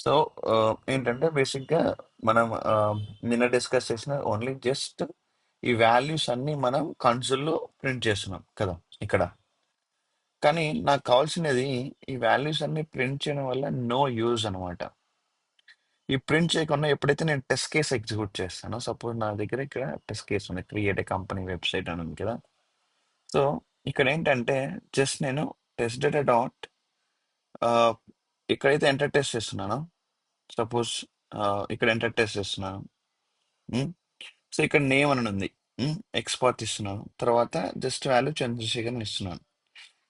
So ఏంటంటే బేసిక్‌గా మనం నిన్న డిస్కస్ చేసిన ఓన్లీ జస్ట్ ఈ వాల్యూస్ అన్నీ మనం కన్సోల్‌లో ప్రింట్ చేస్తున్నాం కదా! ఇక్కడ. కానీ నాకు కావాల్సినది ఈ వాల్యూస్ అన్నీ ప్రింట్ చేయడం వల్ల నో యూజ్ అనమాట. ఈ ప్రింట్ చేయకుండా ఎప్పుడైతే నేను టెస్ట్ కేస్ ఎగ్జిక్యూట్ చేస్తానో, సపోజ్ నా దగ్గర ఇక్కడ టెస్ట్ కేస్ ఉంది. క్రియేట్ ఏ కంపెనీ వెబ్‌సైట్ అని ఉంది కదా! సో, ఇక్కడేంటంటే జస్ట్ నేను టెస్ట్ డేటా డాట్ ఆహ్, ఎక్కడైతే ఎంటర్ టెస్ట్ చేస్తున్నానో సపోజ్ ఇక్కడ ఎంటర్ టెస్ట్ చేస్తున్నాను. హ్మ్. సో, ఇక్కడ నేమ్ అని ఉంది. ఎక్స్‌పోర్ట్ ఇస్తున్నాను. తర్వాత జస్ట్ వాల్యూ చంద్రశేఖర్ అని ఇస్తున్నాను.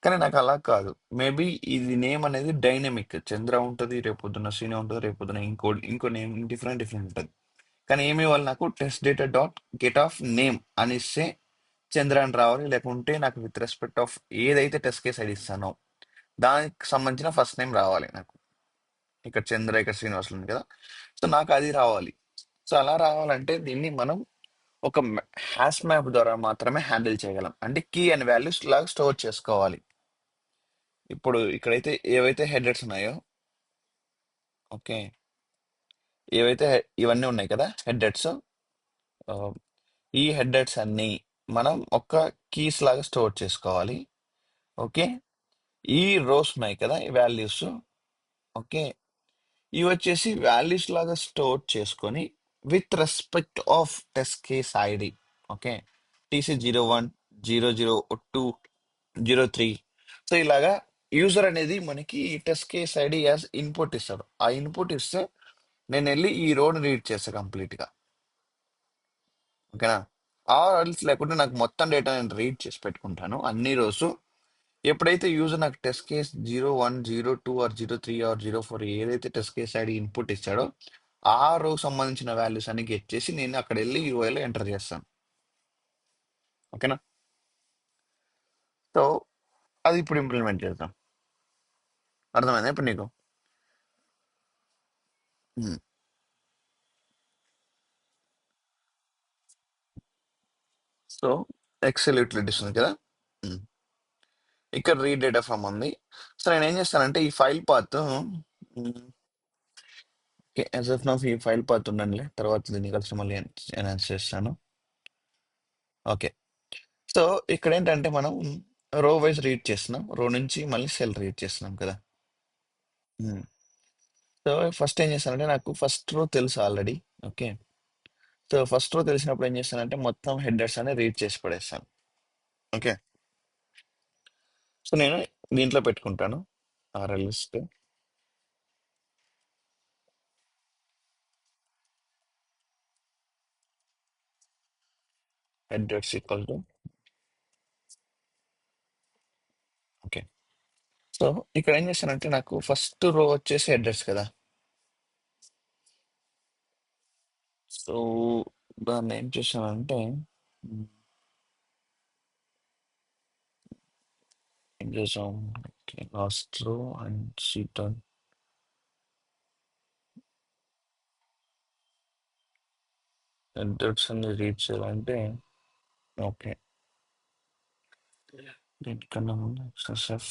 కానీ నాకు అలా కాదు. మేబీ ఇది నేమ్ అనేది డైనమిక్. చంద్ర ఉంటది, రేపొద్దున శ్రీను ఉంటది, రేపొద్దున ఇంకో నేమ్ డిఫరెంట్ డిఫరెంట్ ఉంటది. కానీ ఏమి ఇవ్వాలి నాకు test data dot get of name అని ఇస్తే చంద్ర అని రావాలి. లేకుంటే నాకు విత్ రెస్పెక్ట్ ఆఫ్ ఏదైతే టెస్ట్ కేస్ ఐడి ఇస్తానో దానికి సంబంధించిన ఫస్ట్ నేమ్ రావాలి నాకు. ఇక్కడ చంద్ర, ఇక్కడ శ్రీనివాసులు ఉంది కదా! సో, నాకు అది రావాలి. సో, అలా రావాలంటే దీన్ని మనం ఒక హ్యాష్ మ్యాప్ ద్వారా మాత్రమే హ్యాండిల్ చేయగలం. అంటే కీ అండ్ వాల్యూస్ లాగా స్టోర్ చేసుకోవాలి. ఇప్పుడు ఇక్కడైతే ఏవైతే హెడర్స్ ఉన్నాయో ఓకే. ఏవైతే ఇవన్నీ ఉన్నాయి కదా! హెడర్స్. ఈ హెడర్స్ అన్నీ మనం ఒక కీస్ లాగా స్టోర్ చేసుకోవాలి. ఓకే. ఈ రోస్ ఉన్నాయి కదా! ఈ వాల్యూస్. ఓకే. ఇవి వచ్చేసి వాల్యూస్ లాగా స్టోర్ చేసుకొని with respect of test case ID. Okay. TC01, 002, 03. So ఇలాగా యూజర్ అనేది మనకి ఈ test case ID as input ఇస్తాడు. ఆ ఇన్పుట్ ఇస్తే నేను వెళ్ళి ఈ రోడ్ రీడ్ చేస్తాను కంప్లీట్ గా. ఓకేనా? ఆర్ఎల్స్ లేకుంటే నాకు మొత్తం డేటా నేను రీడ్ చేసి పెట్టుకుంటాను అన్ని రోజు. ఎప్పుడైతే యూజర్ నాకు టెస్ట్ కేస్ 01, 02 ఆర్ 03 ఆర్ 04 ఏదైతే టెస్ట్ కేస్ ఐడి ఇన్పుట్ ఇచ్చాడో ఆ రోకి సంబంధించిన వాల్యూస్ అన్ని గెట్ చేసి నేను అక్కడ వెళ్ళి యూఐలో ఎంటర్ చేస్తాను. ఓకేనా? సో అది ఇప్పుడు ఇంప్లిమెంట్ చేద్దాం. అర్థమైందా ఇప్పుడు నీకు? సో ఎక్సెల్ యూటిలిటీస్ ఉంది కదా. ఉమ్. ఇక్కడ రీడ్ డేటా ఫ్రమ్ ఉంది. సో నేను ఏం చేస్తానంటే ఈ file path as of now ఈ ఫైల్ పాత్ ఉండండి, తర్వాత దీన్ని కలిసి మళ్ళీ ఎన్హాన్స్ చేస్తాను. ఓకే. సో ఇక్కడ ఏంటంటే మనం రో వైజ్ రీడ్ చేస్తున్నాం, రో నుంచి మళ్ళీ సెల్ రీడ్ చేస్తున్నాం కదా. సో ఫస్ట్ ఏం చేస్తానంటే నాకు ఫస్ట్ రో తెలుసు already. Okay. So first row తెలిసినప్పుడు ఏం చేస్తానంటే మొత్తం హెడర్స్ అని రీడ్ చేసి పడేస్తాను. ఓకే. సో నేను దీంట్లో పెట్టుకుంటాను RL list. Headers equal to okay. So ఇక్కడ ఏం చేస్తానంటే నాకు ఫస్ట్ రో వచ్చేసి హెడర్స్ కదా. సో దాన్ని ఏం చేశానంటే ఉమ్, ఏం చేసాం లాస్ట్ రో అండ్ షీట్ హెడర్స్ అని రీడ్ చేయాలంటే ఓకే. దీనికన్నా ముందు ఎక్స్ఎస్ఎఫ్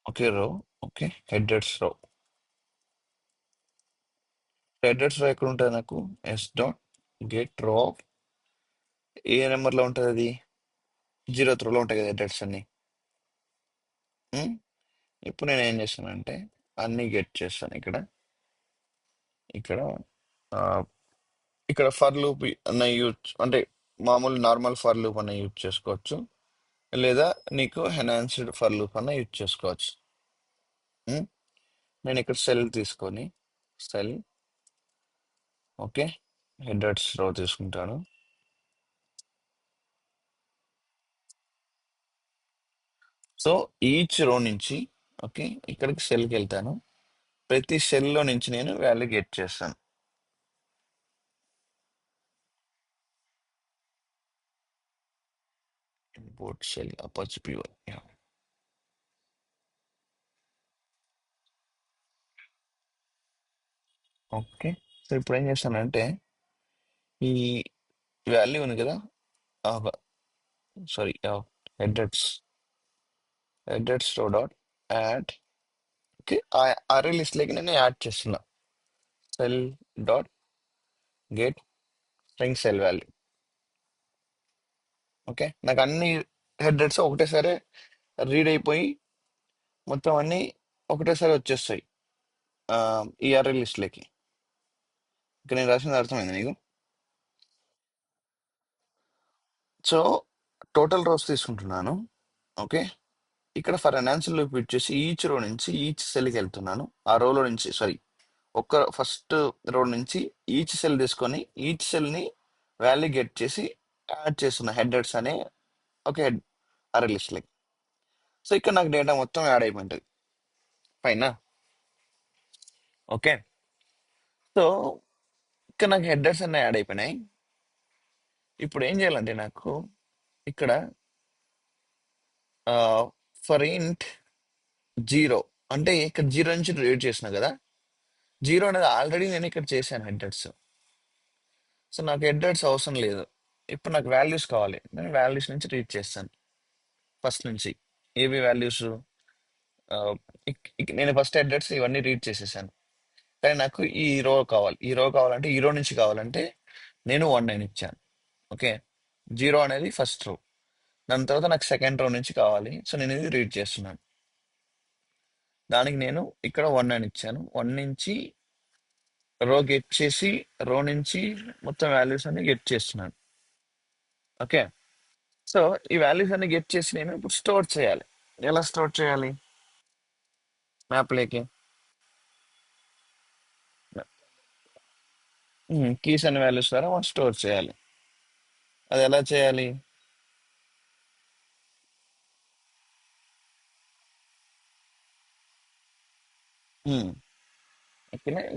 ఓకే రో. ఓకే. హెడర్స్ రో ఎక్కడ ఉంటుంది నాకు ఎస్ డాట్ గెట్ రో ఏ నెంబర్లో ఉంటుంది అది 0th రోలో ఉంటాయి కదా హెడర్స్ అన్ని. ఉమ్, ఇప్పుడు నేను ఏం చేస్తానంటే అన్ని గెట్ చేస్తాను ఇక్కడ. ఇక్కడ ఆ, ఇక్కడ ఫర్ లూప్ అన్న యూజ్ అంటే మామూలు నార్మల్ ఫర్ లూప్ అన్న యూజ్ చేసుకోవచ్చు, లేదా నీకు ఎన్హాన్స్డ్ ఫర్ లూప్ అన్న యూజ్ చేసుకోవచ్చు. ఉమ్, నేను ఇక్కడ సెల్ తీసుకొని సెల్ ఓకే హెడర్స్ రో తీసుకుంటాను. సో ఈచ్ రో నుంచి ఓకే ఇక్కడికి సెల్కి వెళ్తాను. ప్రతి సెల్లో నుంచి నేను వాల్యూ గెట్ చేస్తాను. Import cell Apache py. Okay. So ఇప్పుడు ఏం చేస్తానంటే ఈ వాల్యూ ఉంది కదా, సారీ హెడర్స్ హెడెడ్స్ రో డాట్ యాడ్. ఓకే, ఆ అరే లిస్ట్లోకి నేను యాడ్ చేస్తున్నా. Cell dot get string cell value. Okay, నాకు అన్ని హెడెడ్స్ ఒకటేసారి రీడ్ అయిపోయి మొత్తం అన్ని ఒకటేసారి వచ్చేస్తాయి ఈ అరే లిస్ట్లోకి. ఇక్కడ నేను రాసింది అర్థమైంది నీకు? సో టోటల్ రోస్ తీసుకుంటున్నాను. ఓకే, ఇక్కడ ఫర్ అన్ ఆన్సర్ లూప్ వచ్చేసి ఈచ్ రో నుంచి ఈచ్ సెల్కి వెళ్తున్నాను. ఆ రోలో నుంచి సారీ ఒక్క ఫస్ట్ రో నుంచి ఈచ్ సెల్ తీసుకొని ఈచ్ సెల్ని వాల్యూ గెట్ చేసి యాడ్ చేస్తున్న హెడర్స్ అనే ఒక హెడ్ అరే లిస్ట్లకి. సో ఇక్కడ నాకు డేటా మొత్తం యాడ్ అయిపోయింటుంది పైన. ఓకే, సో ఇక్కడ నాకు హెడర్స్ అన్నీ యాడ్ అయిపోయినాయి. ఇప్పుడు ఏం చేయాలంటే నాకు ఇక్కడ ఫర్ ఇంట్ జీరో అంటే ఇక్కడ జీరో నుంచి రీడ్ చేసిన కదా, జీరో అనేది ఆల్రెడీ నేను ఇక్కడ చేశాను హెడర్స్. సో నాకు హెడర్స్ అవసరం లేదు. ఇప్పుడు నాకు వాల్యూస్ కావాలి. నేను వాల్యూస్ నుంచి రీడ్ చేస్తాను ఫస్ట్ నుంచి. ఏవి వాల్యూస్? నేను ఫస్ట్ హెడర్స్ ఇవన్నీ రీడ్ చేసేసాను. కానీ నాకు ఈ రో కావాలి. ఈ రో కావాలంటే ఈ రో నుంచి కావాలంటే నేను 19 ఇచ్చాను. ఓకే, జీరో అనేది ఫస్ట్ రో. దాని తర్వాత నాకు సెకండ్ రో నుంచి కావాలి. సో నేను ఇది రీడ్ చేస్తున్నాను. దానికి నేను ఇక్కడ 19 ఇచ్చాను. 1 నుంచి రో గెట్ చేసి రో నుంచి మొత్తం వాల్యూస్ అన్ని గెట్ చేస్తున్నాను. ఓకే, సో ఈ వాల్యూస్ అన్ని గెట్ చేసి నేను ఇప్పుడు స్టోర్ చేయాలి. ఎలా స్టోర్ చేయాలి? మ్యాప్లోకి కీస్ అనే వాల్యూస్ ద్వారా మనం స్టోర్ చేయాలి. అది ఎలా చేయాలి? ఉమ్,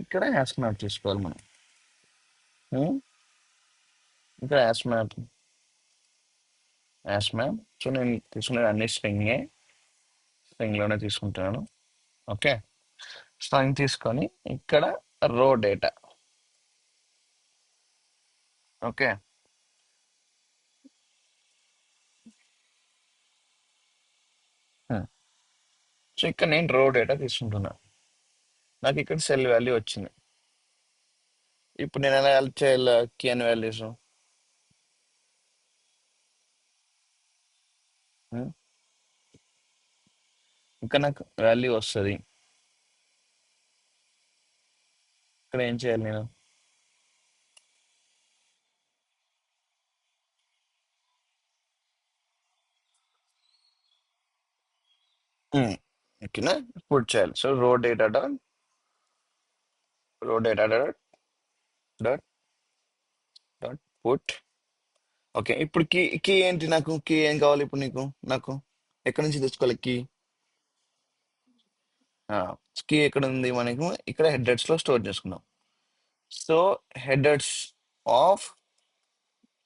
ఇక్కడ హ్యాష్ మ్యాప్ తీసుకోవాలి మనం. ఉమ్, ఇక్కడ హ్యాష్ మ్యాప్. సో నేను తీసుకునేది అన్ని స్ట్రింగ్లోనే తీసుకుంటున్నాను. ఓకే, స్ట్రింగ్ తీసుకొని ఇక్కడ రో డేటా. ఓకే, సో ఇక్కడ నేను రో డేటా తీసుకుంటున్నా. నాకు ఇక్కడ సెల్ వాల్యూ వచ్చింది. ఇప్పుడు నేను ఎలా హెల్ప్ చేయాలి కీ అని వాల్యూస్? ఇంకా నాకు వాల్యూ వస్తుంది. ఇక్కడ ఏం చేయాలి నేను? ఓకేనా, పుట్ చేయాలి. సో రో data dot dot put. Okay, ఇప్పుడు కీ ఏంటి? నాకు కీ ఏం కావాలి ఇప్పుడు నీకు? నాకు ఎక్కడి నుంచి తెచ్చుకోవాలి కీ? కీ ఎక్కడ ఉంది మనకు? ఇక్కడ హెడర్స్ లో స్టోర్ చేసుకున్నాం. సో హెడర్స్ ఆఫ్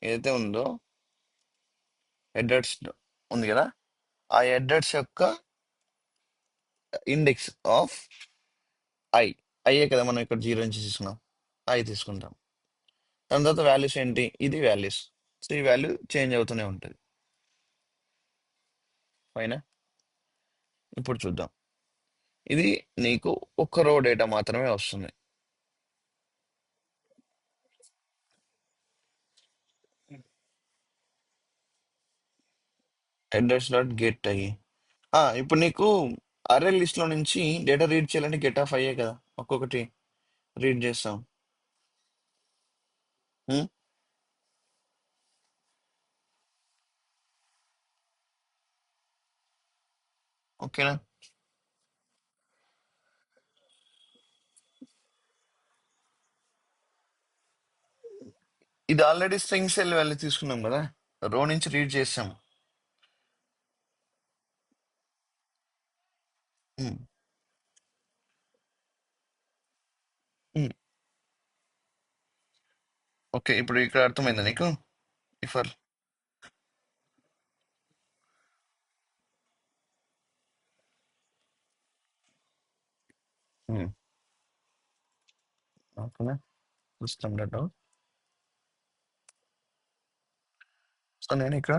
ఏదైతే ఉందో హెడర్స్ ఉంది కదా, ఆ హెడర్స్ యొక్క ఇండెక్స్ ఆఫ్ ఐ. అయ్యే కదా మనం ఇక్కడ జీరో నుంచి తీసుకున్నాం. ఐ తీసుకుంటాం. దాని తర్వాత వాల్యూస్ ఏంటి? ఇది వాల్యూస్. సో ఈ వాల్యూ చేంజ్ అవుతూనే ఉంటుంది పైన. ఇప్పుడు చూద్దాం. ఇది నీకు ఒక్క రో డేటా మాత్రమే వస్తుంది. హెడర్స్ డాట్ గెట్ అయ్యి ఇప్పుడు నీకు అరే లిస్ట్ లో నుంచి డేటా రీడ్ చేయాలంటే గెట్ ఆఫ్ అయ్యే కదా, ఒక్కొక్కటి రీడ్ చేస్తాం. ఉమ్, ఓకేనా? ఇది ఆల్రెడీ స్ట్రింగ్ సెల్ వాల్యూ తీసుకున్నాం కదా, రో నుంచి రీడ్ చేస్తాం. ఉమ్, ఉమ్, ఓకే, ఇప్పుడు ఇక్కడ అర్థమైందా నీకు? ఇఫర్ ఓకేనా, సిస్టమ్ డాట్ అవుట్. సో నేను ఇక్కడ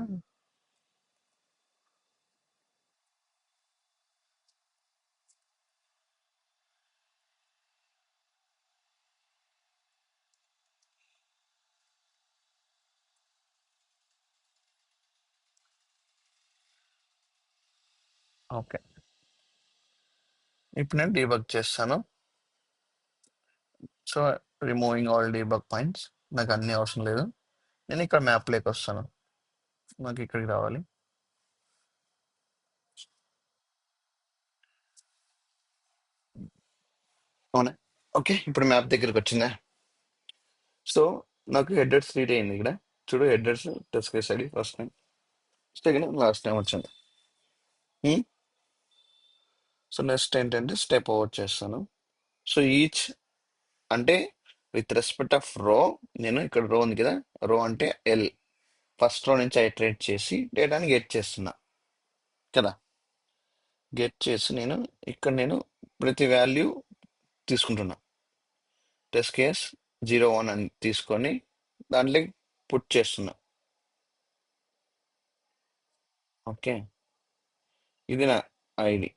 ఓకే. ఇప్పుడు నేను డీబగ్ చేస్తాను. So removing all debug points. నాకు అన్ని అవసరం లేదు. నేను ఇక్కడ మ్యాప్లోకి వస్తాను. నాకు ఇక్కడికి రావాలి. అవునా? ఓకే, ఇప్పుడు మ్యాప్ దగ్గరికి వచ్చిందా? సో నాకు హెడర్స్ రీడ్ అయింది ఇక్కడ. చూడు, headers test case ID first time, second last time వచ్చింది. సో నెక్స్ట్ ఏంటంటే స్టెప్ ఓవర్ చేస్తాను. సో ఈచ్ అంటే విత్ రెస్పెక్ట్ ఆఫ్ రో, నేను ఇక్కడ రో ఉంది కదా, రో అంటే ఎల్, ఫస్ట్ రో నుంచి ఐటరేట్ చేసి డేటాని గెట్ చేస్తున్నా కదా. గెట్ చేసి నేను ప్రతి వాల్యూ తీసుకుంటున్నా. టెస్ట్ కేస్ 01 అని తీసుకొని దాంట్లో పుట్ చేస్తున్నా. ఓకే, ఇది నా ఐడి.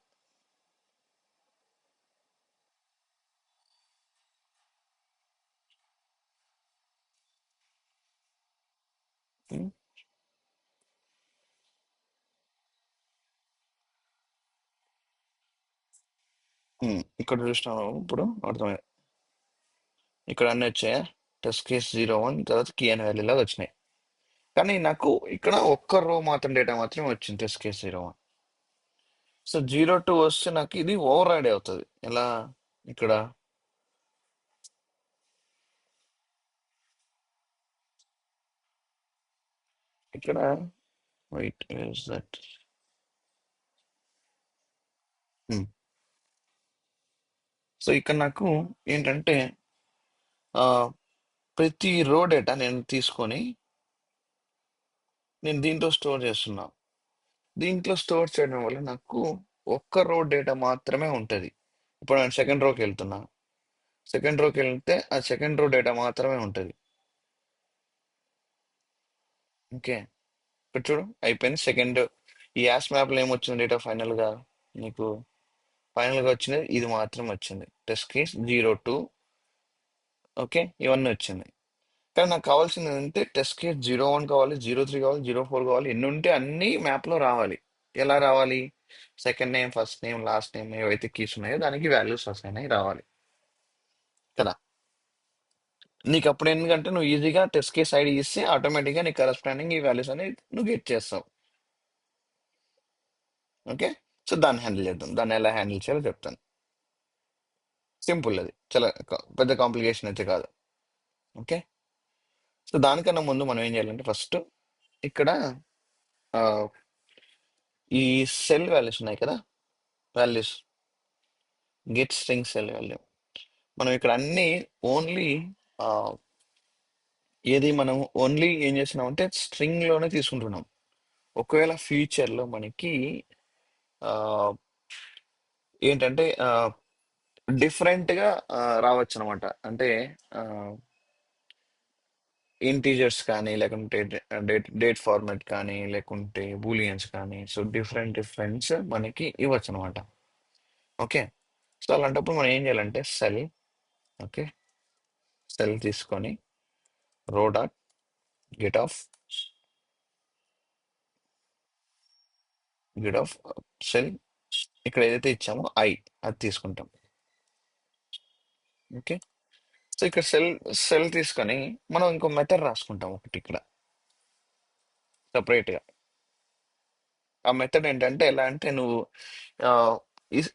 ఇక్కడ చూసినాము ఇప్పుడు అర్థమైంది. ఇక్కడ అన్నీ వచ్చాయా? టెస్ట్ కేస్ 01 తర్వాత కీ అండ్ వాల్యూ లాగా వచ్చినాయి. కానీ నాకు ఇక్కడ ఒక్క రో మాత్రం డేటా మాత్రమే వచ్చింది, టెస్ట్ కేస్ 01. సో 02 వస్తే నాకు ఇది ఓవర్ రైడ్ అవుతుంది ఎలా? ఇక్కడ ఇక్కడ వెయిట్ ఇస్ దట్. సో ఇక్కడ నాకు ఏంటంటే ఆ, ప్రతి రో డేటా నేను తీసుకొని నేను దీంట్లో స్టోర్ చేస్తున్నా. దీంట్లో స్టోర్ చేయడం వల్ల నాకు ఒక్క రో డేటా మాత్రమే ఉంటుంది. ఇప్పుడు నేను సెకండ్ రోకి వెళ్తున్నా. సెకండ్ రోకి వెళ్తే ఆ సెకండ్ రో డేటా మాత్రమే ఉంటుంది. ఓకే, ఇప్పుడు చూడు అయిపోయింది. సెకండ్ ఈ యాస్ మ్యాప్లో ఏమొచ్చింది డేటా ఫైనల్గా? నీకు ఫైనల్గా వచ్చింది ఇది మాత్రం వచ్చింది, టెస్ట్ కేస్ 02. ఓకే, ఇవన్నీ వచ్చింది. కానీ నాకు కావాల్సింది ఏంటంటే టెస్ట్ కేస్ 01 కావాలి, 03 కావాలి, 04 కావాలి. ఎన్ని ఉంటే అన్ని మ్యాప్లో రావాలి. ఎలా రావాలి? Second name, first name, last name ఏవైతే కీస్ ఉన్నాయో దానికి వాల్యూస్ వస్తాయి రావాలి కదా. నీకు అప్పుడు ఎందుకంటే నువ్వు ఈజీగా టెస్ట్ కేస్ ఐడి ఇస్తే ఆటోమేటిక్గా నీకు కరస్పాండింగ్ ఈ వాల్యూస్ అనేది నువ్వు గెట్ చేస్తావు. ఓకే, సో దాన్ని హ్యాండిల్ చేద్దాం. దాన్ని ఎలా హ్యాండిల్ చేయాలో చెప్తాను. సింపుల్, అది చాలా పెద్ద కాంప్లికేషన్ అయితే కాదు. ఓకే, సో దానికన్నా ముందు మనం ఏం చేయాలంటే ఫస్ట్ ఇక్కడ ఆ, ఈ సెల్ వాల్యూస్ ఉన్నాయి కదా, values, get string cell value. మనం ఇక్కడ అన్ని ఓన్లీ ఏది మనం ఓన్లీ ఏం చేస్తున్నాం అంటే స్ట్రింగ్ లోనే తీసుకుంటున్నాం. ఒకవేళ ఫ్యూచర్ లో మనకి ఆ, ఏంటంటే డిఫరెంట్ గా రావచ్చు అనమాట. అంటే ఇంటీజర్స్ కానీ, లేకుంటే డేట్ ఫార్మాట్ కానీ, లేకుంటే బూలియన్స్ కానీ, సో డిఫరెంట్ డిఫరెంట్స్ మనకి ఇవ్వచ్చు అనమాట. ఓకే, సో అలాంటప్పుడు మనం ఏం చేయాలంటే సెల్, ఓకే, సెల్ తీసుకొని రో dot get of get off cell, ఇక్కడ ఏదైతే ఇచ్చామో అది తీసుకుంటాం. ఓకే, సో ఇక్కడ సెల్ సెల్ తీసుకొని మనం ఇంకో మెథడ్ రాసుకుంటాం ఒకటి ఇక్కడ separate గా. ఆ మెథడ్ ఏంటంటే ఎలా అంటే నువ్వు ఆ, ఈ-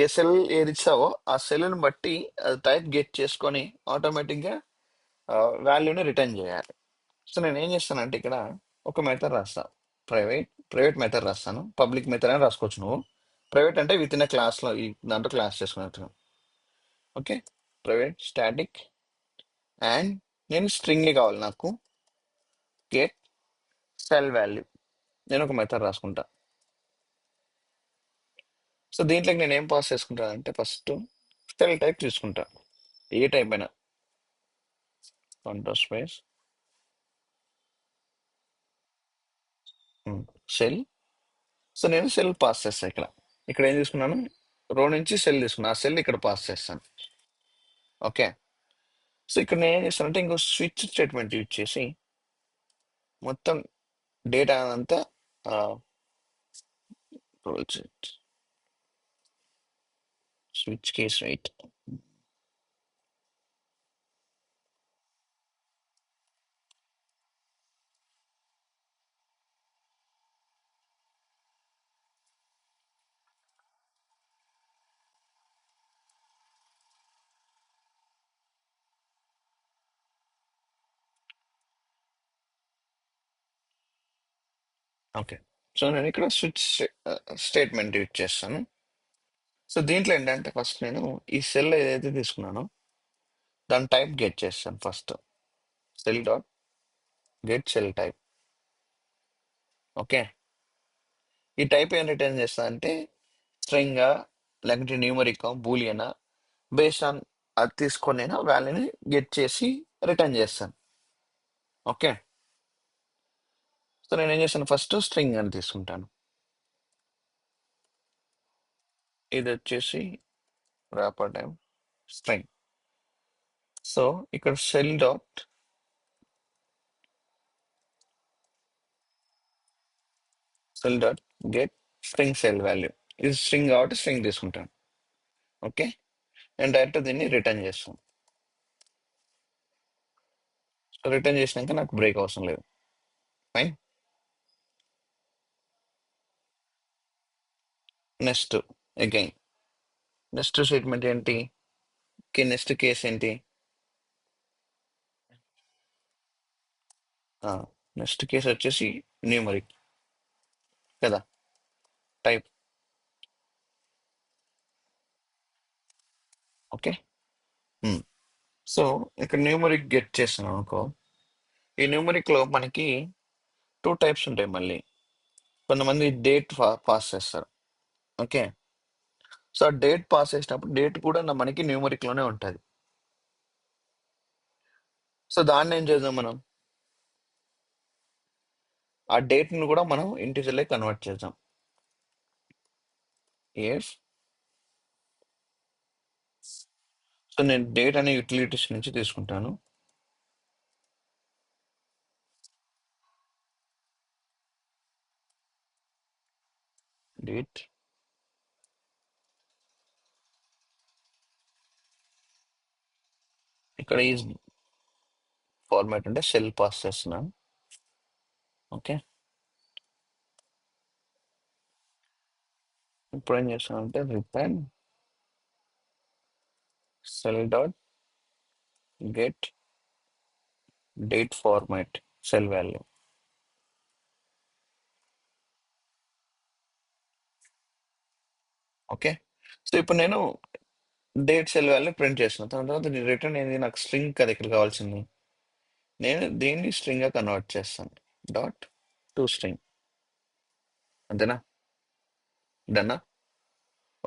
ఏ సెల్ ఏది ఇచ్చావో ఆ సెల్ని బట్టి అది టైప్ గెట్ చేసుకొని ఆటోమేటిక్గా వాల్యూని రిటర్న్ చేయాలి. సో నేను ఏం చేస్తానంటే ఇక్కడ ఒక మెథడ్ రాస్తా. ప్రైవేట్ మెథడ్ రాస్తాను. పబ్లిక్ మెథడ్ అని రాసుకోవచ్చు నువ్వు. ప్రైవేట్ అంటే విత్ ఇన్ క్లాస్లో, ఈ దాంట్లో క్లాస్ చేసుకున్నట్టు. ఓకే, ప్రైవేట్ స్టాటిక్ అండ్ నేను స్ట్రింగ్ కావాలి నాకు, గెట్ సెల్ వాల్యూ. నేను ఒక మెథడ్ రాసుకుంటా. సో దీంట్లోకి నేను ఏం పాస్ చేసుకుంటానంటే ఫస్ట్ సెల్ టైప్ తీసుకుంటా, ఏ టైప్ అయినా, కాంట్రాస్ట్ స్పేస్ సెల్. సో నేను సెల్ పాస్ చేస్తాను ఇక్కడ. ఇక్కడ ఏం తీసుకున్నాను, రో నుంచి సెల్ తీసుకున్నా, ఆ సెల్ ఇక్కడ పాస్ చేస్తాను. ఓకే, సో ఇక్కడ నేను ఏం చేస్తానంటే ఇంకో స్విచ్ స్టేట్మెంట్ యూజ్ చేసి మొత్తం డేటా అంతా rules it. Switch case, right? Okay. So నేను ఇక్కడ స్విచ్ స్టేట్మెంట్ యూజ్ చేస్తాను. సో దీంట్లో ఏంటంటే ఫస్ట్ నేను ఈ సెల్ ఏదైతే తీసుకున్నానో దాని టైప్ గెట్ చేస్తాను first. Cell dot get cell type. Okay. ఈ టైప్ ఏం రిటర్న్ చేస్తా అంటే స్ట్రింగ్ లేకుంటే న్యూమరిక్ బూలియనా బేస్డ్ ఆన్ అది తీసుకొని నేను వాల్యూని గెట్ చేసి రిటర్న్ చేస్తాను. ఓకే. సో నేను ఏం చేస్తాను ఫస్ట్ స్ట్రింగ్ అని తీసుకుంటాను. ఇది వచ్చేసి ర్యాపర్ టైం స్ట్రింగ్. సో ఇక్కడ cell dot get string cell value. ఇది స్ట్రింగ్ కాబట్టి స్ట్రింగ్ తీసుకుంటాను. ఓకే. నేను డైరెక్ట్ దీన్ని రిటర్న్ చేస్తాను. సో రిటర్న్ చేసినాక నాకు బ్రేక్ అవసరం లేదు. Fine. Next again next statement ఏంటి? నెక్స్ట్ కేస్ ఏంటి? నెక్స్ట్ కేస్ వచ్చేసి న్యూమరిక్ కదా, టైప్. ఓకే. సో ఇక్కడ న్యూమరిక్ గెట్ చేస్తున్నాను అనుకో. ఈ న్యూమరిక్ లో మనకి టూ టైప్స్ ఉంటాయి మళ్ళీ. కొంతమంది డేట్ పాస్ చేస్తారు. ఓకే. సో ఆ డేట్ పాస్ చేసినప్పుడు డేట్ కూడా మనకి న్యూమరిక్ లోనే ఉంటుంది. సో దాన్ని ఏం చేద్దాం మనం? ఆ డేట్ ని కూడా మనం ఇంటిజర్లే కన్వర్ట్ చేద్దాం. ఎస్. సో నేను డేట్ అనే యూటిలిటీస్ నుంచి తీసుకుంటాను. డేట్ ఇక్కడ ఈ ఫార్మాట్ అంటే సెల్ పాస్ చేస్తున్నాను. ఓకే. ఇప్పుడు ఏం చేస్తాను అంటే return cell dot get date format cell value. Okay. So ఇప్పుడు నేను డేట్ సెల్ వాల్యూ ప్రింట్ చేస్తున్నాను. దాని తర్వాత రిటర్న్ ఏంది? నాకు స్ట్రింగ్ కదా ఇక్కడ కావాల్సింది. నేను దీన్ని స్ట్రింగ్ గా కన్వర్ట్ చేస్తాను. Dot to string. అంతేనా? డన్నా?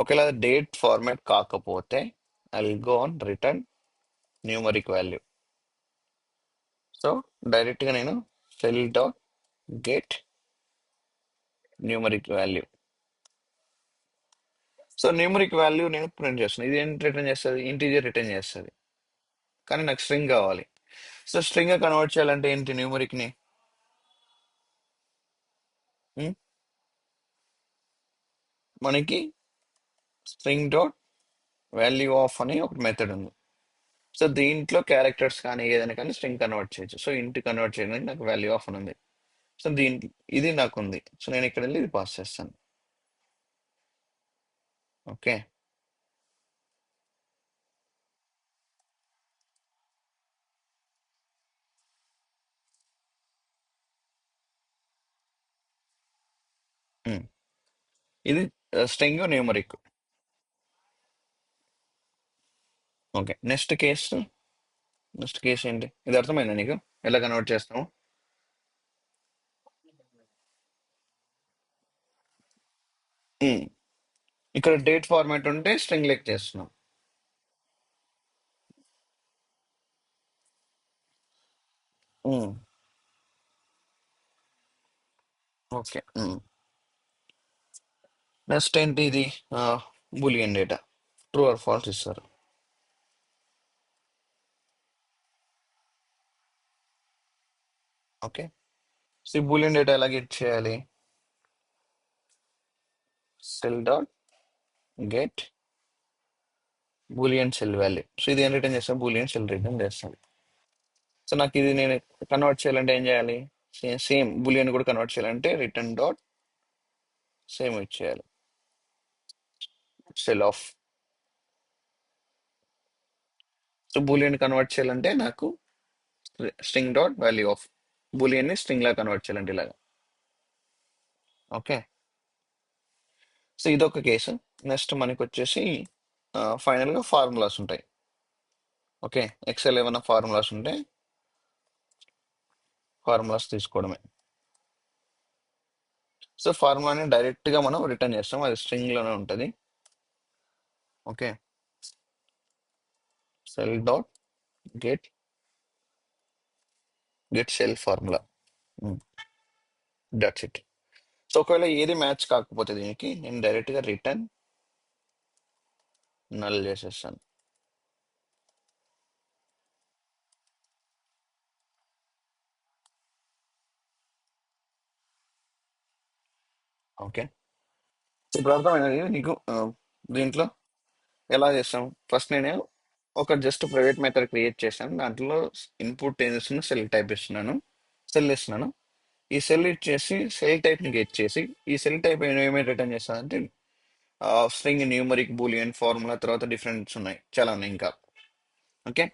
ఒకవేళ డేట్ ఫార్మాట్ కాకపోతే I will go on return numeric value. So direct గా నేను cell dot get numeric value. So numeric value నేను ప్రింట్ చేస్తాను. ఇది ఏంటి రిటర్న్ చేస్తుంది? ఇంటీజర్ రిటర్న్ చేస్తుంది. కానీ నాకు స్ట్రింగ్ కావాలి. సో స్ట్రింగ్ గా కన్వర్ట్ చేయాలంటే ఏంటి? న్యూమరిక్ ని ఉమ్, మనకి స్ట్రింగ్ డాట్ వాల్యూ ఆఫ్ అని ఒక మెథడ్ ఉంది. సో దీంట్లో క్యారెక్టర్స్ కానీ ఏదైనా కానీ స్ట్రింగ్ కన్వర్ట్ చేయొచ్చు. సో ఇంటి కన్వర్ట్ చేయడానికి నాకు వాల్యూ ఆఫ్ అని ఉంది. సో ఇది నాకు ఉంది. సో నేను ఇక్కడ వెళ్ళి ఇది పాస్ చేస్తాను. ఓకే. ఉమ్. ఇది string numeric. Okay. Next case ఏంటి? ఇది అర్థమైందా నీకు ఎలా కన్వర్ట్ చేస్తాము? ఉమ్. ఇక్కడ డేట్ ఫార్మాట్ ఉంటే స్ట్రింగ్ లెక్ చేస్తున్నాం. ఉమ్. ఓకే. నెక్స్ట్ ఏంటి ఇది? Boolean data true or false ఇస్తారు. ఓకే. సో ఈ బూలియన్ డేటా ఎలా గెట్ చేయాలి? Cell dot get Boolean cell value. So ఇది ఏం రిటర్న్ చేస్తాం? బూలియన్ సెల్ రిటర్న్ చేస్తాం. సో నాకు ఇది నేను కన్వర్ట్ చేయాలంటే ఏం చేయాలి? సేమ్ బూలియన్ కూడా కన్వర్ట్ చేయాలంటే రిటర్న్ డాట్ సేమ్ ఇచ్చేయాలి, cell of. So Boolean convert చేయాలంటే నాకు string dot value of, Boolean ని స్ట్రింగ్ లా కన్వర్ట్ చేయాలంటే ఇలాగా. ఓకే, సో ఇదొక కేసు. నెక్స్ట్ మనకి వచ్చేసి ఫైనల్ గా ఫార్ములాస్ ఉంటాయి. ఓకే, ఎక్సెల్ ఏమైనా ఫార్ములాస్ ఉంటే ఫార్ములాస్ తీసుకోవడమే. సో ఫార్ములాని డైరెక్ట్ గా మనం రిటర్న్ చేస్తాం, అది స్ట్రింగ్ లోనే ఉంటుంది. Okay, cell dot get get cell formula, that's it. So ఒకవేళ ఏది మ్యాచ్ కాకపోతే దీనికి నేను డైరెక్ట్ గా రిటర్న్ నల్ చేసేస్తాను. ఓకే, ఇప్పుడు అర్థమైనది నీకు దీంట్లో ఎలా చేస్తాం? ఫస్ట్ నేను ఒక జస్ట్ ప్రైవేట్ మెథడ్ క్రియేట్ చేశాను, దాంట్లో ఇన్పుట్ ఏం చేస్తున్నా, సెల్ టైప్ ఇస్తున్నాను, సెల్ ఇస్తున్నాను. ఈ సెల్ ఇచ్చేసి సెల్ టైప్ ని గెట్ చేసి, ఈ సెల్ టైప్ ఏమేమి రిటర్న్ చేస్తానంటే స్ట్రింగ్, న్యూమరిక్, బూలియన్, ఫార్ములా, తర్వాత డిఫరెంట్స్ ఉన్నాయి, చాలా ఉన్నాయి ఇంకా. ఓకే,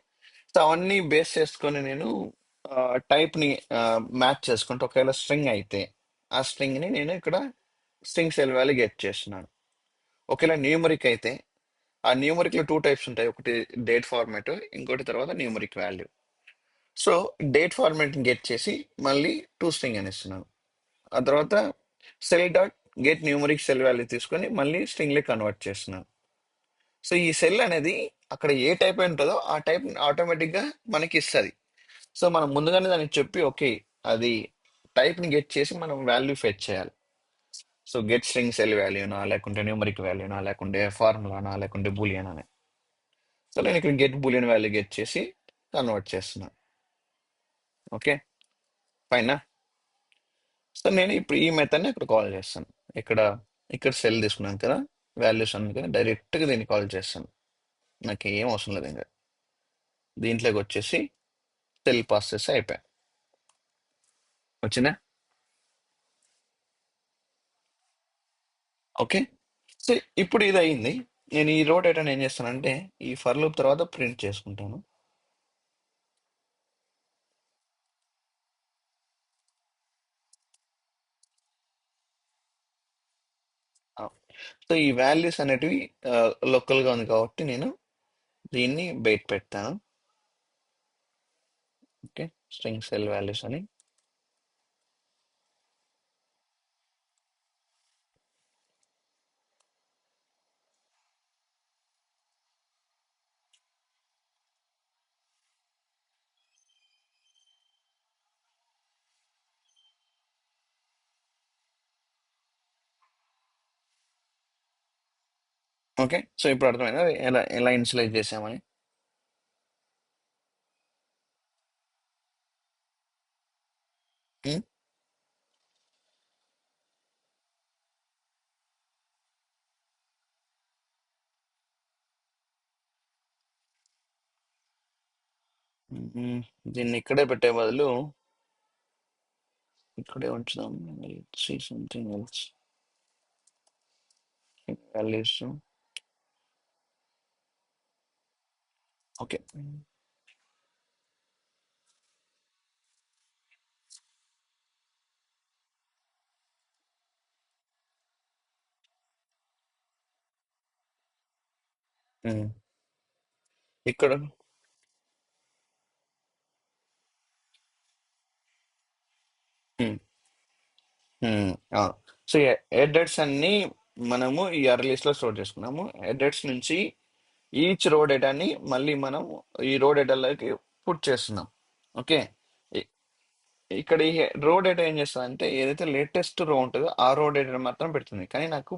సో అవన్నీ బేస్ చేసుకొని నేను టైప్ ని మ్యాచ్ చేసుకుంటే ఒకవేళ స్ట్రింగ్ అయితే ఆ స్ట్రింగ్ ని నేను ఇక్కడ స్ట్రింగ్ సెల్ వాల్యూ గెట్ చేస్తున్నాను. ఒకవేళ న్యూమరిక్ అయితే ఆ న్యూమరిక్ లో టూ టైప్స్ ఉంటాయి, ఒకటి డేట్ ఫార్మాట్, ఇంకోటి తర్వాత numeric value. So date format get చేసి మళ్ళీ టూ స్ట్రింగ్ అని ఇస్తున్నాను. ఆ తర్వాత cell dot get numeric cell value తీసుకొని మళ్ళీ స్ట్రింగ్ లే కన్వర్ట్ చేస్తున్నాను. సో ఈ సెల్ అనేది అక్కడ ఏ టైప్ ఉంటుందో ఆ టైప్ ఆటోమేటిక్ గా మనకి ఇస్తుంది. సో మనం ముందుగానే దానికి చెప్పి ఓకే, అది టైప్ ని గెట్ చేసి మనం వాల్యూ ఫెచ్ చేయాలి. సో గెట్ స్ట్రింగ్ సెల్ వాల్యూనా, లేకుంటే న్యూమరిక్ వాల్యూనా, లేకుంటే ఫార్ములానా, లేకుంటే బూలియన్ అని. సో నేను ఇక్కడ గెట్ బూలియన్ వాల్యూ గెట్ చేసి కన్వర్ట్ చేస్తున్నాను. ఓకే, పైన. సో నేను ఇప్పుడు ఈ మెథడ్ని ఇక్కడ కాల్ చేస్తాను. ఇక్కడ ఇక్కడ సెల్ తీసుకున్నాను కదా, వాల్యూస్ అన్ని కదా, డైరెక్ట్గా దీన్ని కాల్ చేస్తాను. నాకు ఏం అవసరం లేదు ఇంకా, దీంట్లోకి వచ్చేసి సెల్ పాస్ చేస్తే అయిపోయా. వచ్చిందా? ఓకే, సో ఇప్పుడు ఇది అయింది. నేను ఈ రో డేటాని ఏం చేస్తానంటే ఈ ఫర్ లూప్ తర్వాత ప్రింట్ చేసుకుంటాను. సో ఈ వాల్యూస్ అనేటివి లోకల్గా ఉంది కాబట్టి నేను దీన్ని బయట పెడతాను. ఓకే, స్ట్రింగ్ సెల్ వాల్యూస్ అని. ఓకే, సో ఇప్పుడు అర్థమైందా ఎలా ఎలా ఇన్షియలైజ్ చేసామని. ఉమ్, ఉమ్, దీన్ని ఇక్కడే పెట్టే బదులు ఇక్కడే ఉంచుదాం. Something else values. ఓకే, ఇక్కడ సో హెడర్స్ అన్ని మనము ఈ అర్రే లిస్ట్ లో స్టోర్ చేసుకున్నాము. హెడర్స్ నుంచి ఈచ్ రో డేటాని మళ్ళీ మనం ఈ రో డేటాలోకి పుట్ చేస్తున్నాం. ఓకే, ఇ- ఇక్కడ ఈ రో డేటా ఏం చేస్తుంది అంటే ఏదైతే లేటెస్ట్ రో ఉంటుందో ఆ రో డేటా మాత్రం పెడుతుంది, కానీ నాకు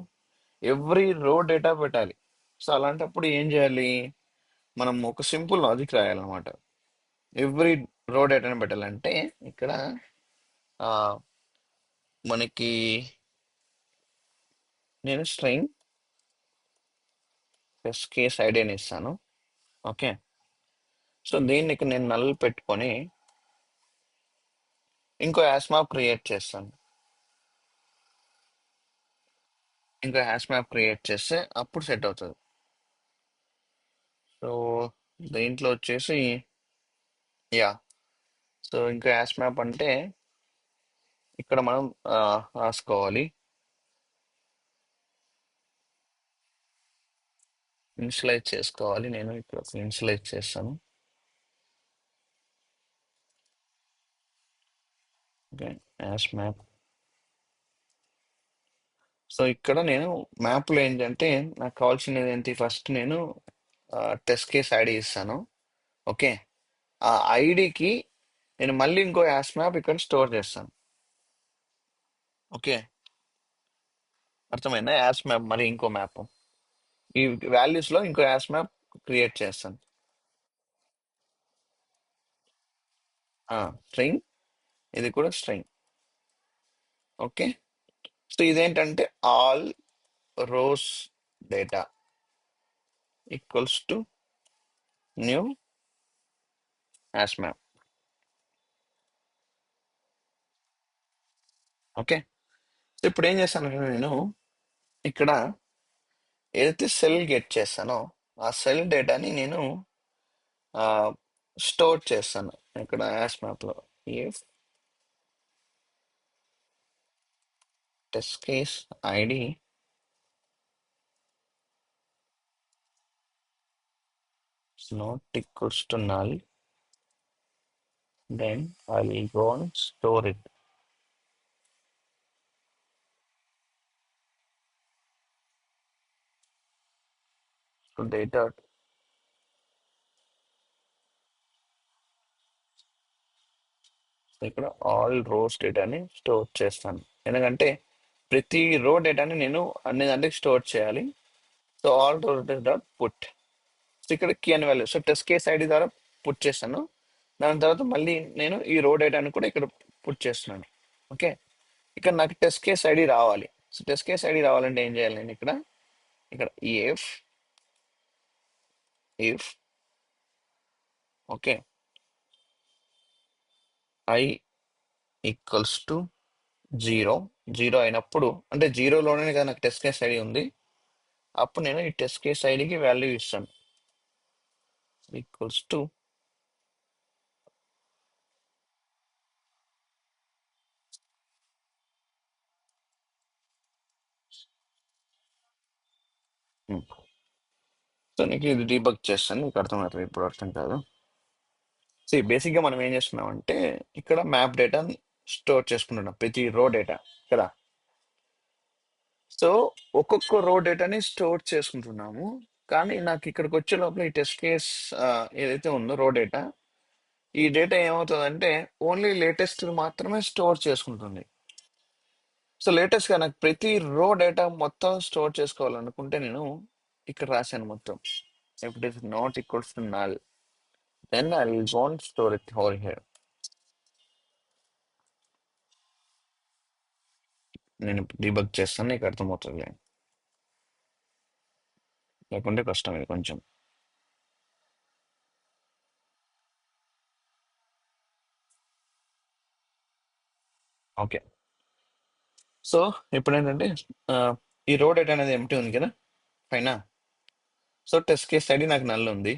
ఎవ్రీ రో డేటా పెట్టాలి. సో అలాంటప్పుడు ఏం చేయాలి? మనం ఒక సింపుల్ లాజిక్ రాయాలన్నమాట. ఎవ్రీ రో డేటాని పెట్టాలంటే ఇక్కడ ఆ, మనకి నేను స్ట్రింగ్ ప్లస్ కేస్ ఐడి అని ఇస్తాను. ఓకే. సో దీన్ని ఇక్కడ నేను నల్ పెట్టుకొని ఇంకో హ్యాష్ మ్యాప్ క్రియేట్ చేస్తాను. ఇంకో హ్యాష్ మ్యాప్ క్రియేట్ చేస్తే అప్పుడు సెట్ అవుతుంది. సో దీంట్లో వచ్చేసి యా, సో ఇంకో హ్యాష్ మ్యాప్ అంటే ఇక్కడ మనం రాసుకోవాలి. ఇనిషియలైజ్ చేసుకోవాలి. నేను ఇక్కడ ఇనిషియలైజ్ చేస్తాను. Okay, hash map. సో ఇక్కడ నేను మ్యాప్లో ఏంటంటే నాకు కావాల్సినది ఏంటి, ఫస్ట్ నేను టెస్ట్ కేస్ ఐడి ఇస్తాను. ఓకే, ఆ ఐడికి నేను మళ్ళీ ఇంకో హ్యాష్ మ్యాప్ ఇక్కడ స్టోర్ చేస్తాను. ఓకే, అర్థమైందా? హ్యాష్ మ్యాప్ మరి ఇంకో మ్యాప్ ఈ వాల్యూస్ లో ఇంకో హ్యాష్ మ్యాప్ క్రియేట్ చేస్తాను. స్ట్రింగ్, ఇది కూడా స్ట్రింగ్. ఓకే, సో ఇదేంటంటే all rose data equals to new hash map. Okay, so ఇప్పుడు ఏం చేస్తాను నేను ఇక్కడ ఏదైతే సెల్ గెట్ చేస్తానో ఆ సెల్ డేటాని నేను స్టోర్ చేస్తాను ఇక్కడ హ్యాష్ మ్యాప్లో. If test case ID is not equals to null, then I will go and store it. So data ఇక్కడ ఆల్ రోస్ డేటాని స్టోర్ చేస్తాను, ఎందుకంటే ప్రతి రో డేటాని నేను అన్ని దాంట్లోకి స్టోర్ చేయాలి. So all rose data dot put. So ఇక్కడ కీ అని value, so test case ID ద్వారా పుట్ చేస్తాను. దాని తర్వాత మళ్ళీ నేను ఈ రో డేటాని కూడా ఇక్కడ పుట్ చేస్తున్నాను. ఓకే, ఇక్కడ నాకు టెస్ట్ కేస్ ఐడి రావాలి. సో టెస్ట్ కేస్ ఐడి రావాలంటే ఏం చేయాలి, నేను ఇక్కడ ఇక్కడ if if okay I equals to zero. Zero అయినప్పుడు అంటే జీరోలోనే కదా నాకు టెస్ట్ కేస్ ఐడి ఉంది, అప్పుడు నేను ఈ టెస్ట్ కేస్ ఐడికి వాల్యూ ఇస్తాను. ఈక్వల్స్ టు సో నీకు ఇది డీబగ్ చేస్తాను, నీకు అర్థమవుతుంది. ఇప్పుడు అర్థం కాదు. సో బేసిక్గా మనం ఏం చేస్తున్నాం అంటే ఇక్కడ మ్యాప్ డేటా స్టోర్ చేసుకుంటున్నాం, ప్రతి రో డేటా కదా. సో ఒక్కొక్క రో డేటాని స్టోర్ చేసుకుంటున్నాము. కానీ నాకు ఇక్కడికి వచ్చే లోపల ఈ టెస్ట్ కేస్ ఏదైతే ఉందో రో డేటా, ఈ డేటా ఏమవుతుందంటే ఓన్లీ లేటెస్ట్ మాత్రమే స్టోర్ చేసుకుంటుంది. సో లేటెస్ట్ గా నాకు ప్రతి రో డేటా మొత్తం స్టోర్ చేసుకోవాలనుకుంటే నేను ఇక్కడ రాశాను మొత్తం. If it is not equals to null, then I will want store it over here. నేను డీబగ్ చేస్తాను, నీకు అర్థమవుతుంది. లేకుంటే కష్టం ఇది కొంచెం. ఓకే, సో ఇప్పుడు ఏంటంటే ఆ, ఈ రో డేటా అనేది ఎంటీ ఉంది కదా పైన. సో టెస్ట్ కేస్ ఐడి నాకు నల్ ఉంది.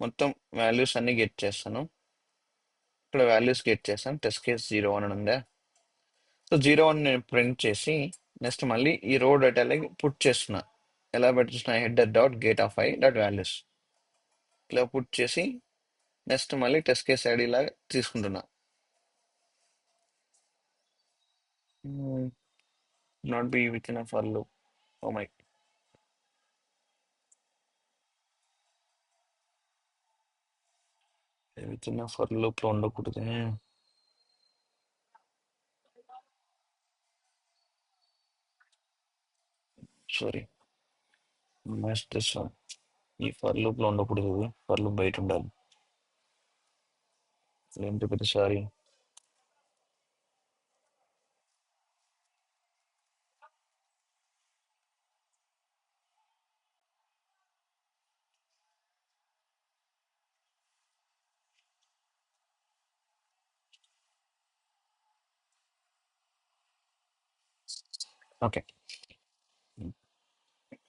మొత్తం వాల్యూస్ అన్ని గెట్ చేస్తాను. ఇక్కడ వాల్యూస్ గెట్ చేస్తాను. టెస్ట్ కేస్ 0 అని ఉందా, సో 0 అని నేను ప్రింట్ చేసి నెక్స్ట్ మళ్ళీ ఈ రో డేటాలకి పుట్ చేస్తున్నా. ఎలా పెట్టిస్తున్నా, header dot get of i dot values ఇలా పుట్ చేసి నెక్స్ట్ మళ్ళీ టెస్ట్ కేస్ ఐడి లాగా తీసుకుంటున్నా. Not be within for loop. Oh my, within for loop లో ఉండకూడదు. సారీ, నెక్స్ట్ ఈ ఫర్ లూప్ లో ఉండకూడదు, ఫర్ లూప్ బయట ఉండాలి. ఏంటి ప్రతిసారి ఓకే.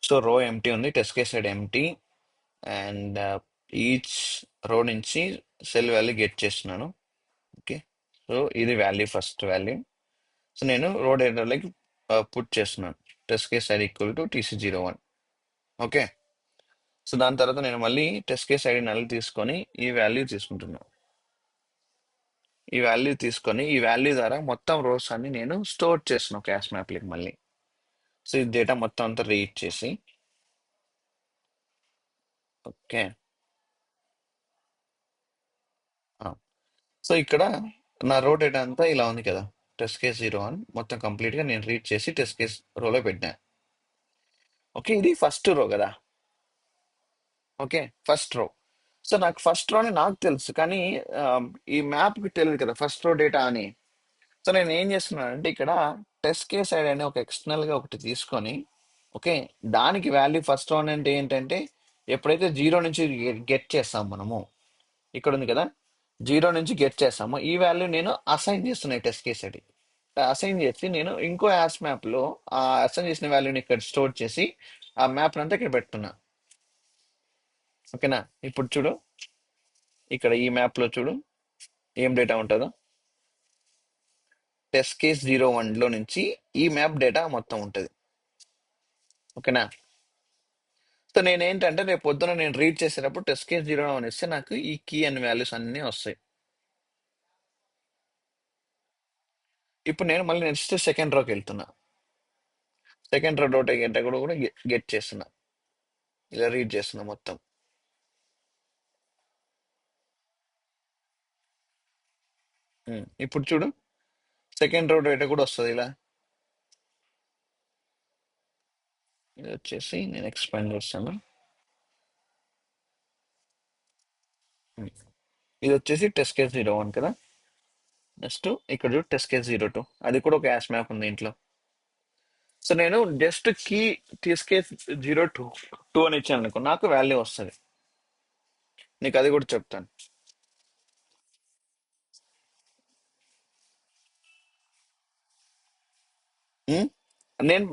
సో రో ఎంటీ ఉంది, test case side empty, and each row నుంచి సెల్ వాల్యూ గెట్ చేస్తున్నాను. ఓకే. సో ఇది వాల్యూ, ఫస్ట్ వాల్యూ. సో నేను రో డేటాలోకి పుట్ చేస్తున్నాను, test case side equal to TC01. Okay. So దాని తర్వాత నేను మళ్ళీ టెస్ట్ కేస్ ఐడి నల్ తీసుకొని ఈ వాల్యూ తీసుకుంటున్నాను. ఈ వాల్యూ ద్వారా మొత్తం రోస్ అన్ని నేను స్టోర్ చేస్తున్నాను క్యాష్ మ్యాప్లకి మళ్ళీ. సో ఈ డేటా మొత్తం అంతా రీడ్ చేసి, ఓకే. సో ఇక్కడ నా రో డేటా అంతా ఇలా ఉంది కదా, టెస్ట్ కేస్ 01 మొత్తం కంప్లీట్ గా నేను రీడ్ చేసి టెస్ట్ కేస్ రోలో పెట్టినా. ఓకే, ఇది ఫస్ట్ రో కదా. Okay, first row. సో నాకు ఫస్ట్ రోని నాకు తెలుసు, కానీ ఆ, ఈ మ్యాప్ కి తెలియదు కదా ఫస్ట్ రో డేటా అని. సో నేను ఏం చేస్తున్నాను అంటే ఇక్కడ టెస్ట్ కేస్ ఐడి అని ఒక ఎక్స్టర్నల్ గా ఒకటి తీసుకొని, ఓకే, దానికి వాల్యూ ఫస్ట్ రో అంటే ఏంటంటే ఎప్పుడైతే జీరో నుంచి గెట్ చేస్తాం మనము, ఇక్కడ ఉంది కదా, జీరో నుంచి గెట్ చేస్తాము, ఈ వాల్యూ నేను అసైన్ చేస్తున్నాయి టెస్ట్ కేస్ ఐడి. అసైన్ చేసి నేను ఇంకో యాస్ మ్యాప్ లో ఆ అసైన్ చేసిన వాల్యూని ఇక్కడ స్టోర్ చేసి ఆ మ్యాప్ అంతా ఇక్కడ పెడుతున్నా. ఓకేనా. ఇప్పుడు చూడు, ఇక్కడ ఈ మ్యాప్ లో చూడు ఏం డేటా ఉంటుందో. టెస్ట్ కేస్ 01 లో నుంచి ఈ మ్యాప్ డేటా మొత్తం ఉంటుంది. ఓకేనా. సో నేను ఏంటంటే రేపు పొద్దున నేను రీడ్ చేసేటప్పుడు టెస్ట్ కేస్ 01 ఇస్తే నాకు ఈ కీ అండ్ వాల్యూస్ అన్ని వస్తాయి. ఇప్పుడు నేను మళ్ళీ నెక్స్ట్ సెకండ్ రోకి వెళ్తున్నా. సెకండ్ రో డేటా కూడా గెట్ చేస్తున్నా, ఇలా రీడ్ చేస్తున్నా మొత్తం. ఇప్పుడు చూడు, సెకండ్ రో డేటా కూడా వస్తుంది ఇలా. ఇది వచ్చేసి నేను ఎక్స్పాండ్ చేస్తాను. ఉమ్, ఇది వచ్చేసి టెస్ట్ కేస్ 01 కదా. నెక్స్ట్ ఇక్కడ చూడు టెస్ట్ కేస్ 02, అది కూడా ఒక యాష్ మ్యాప్ ఉంది ఇంట్లో. సో నేను జస్ట్ కీ టెస్ట్ కేస్ 02 అని ఇచ్చాను అనుకో, నాకు వాల్యూ వస్తుంది. నీకు అది కూడా చెప్తాను. ఉమ్,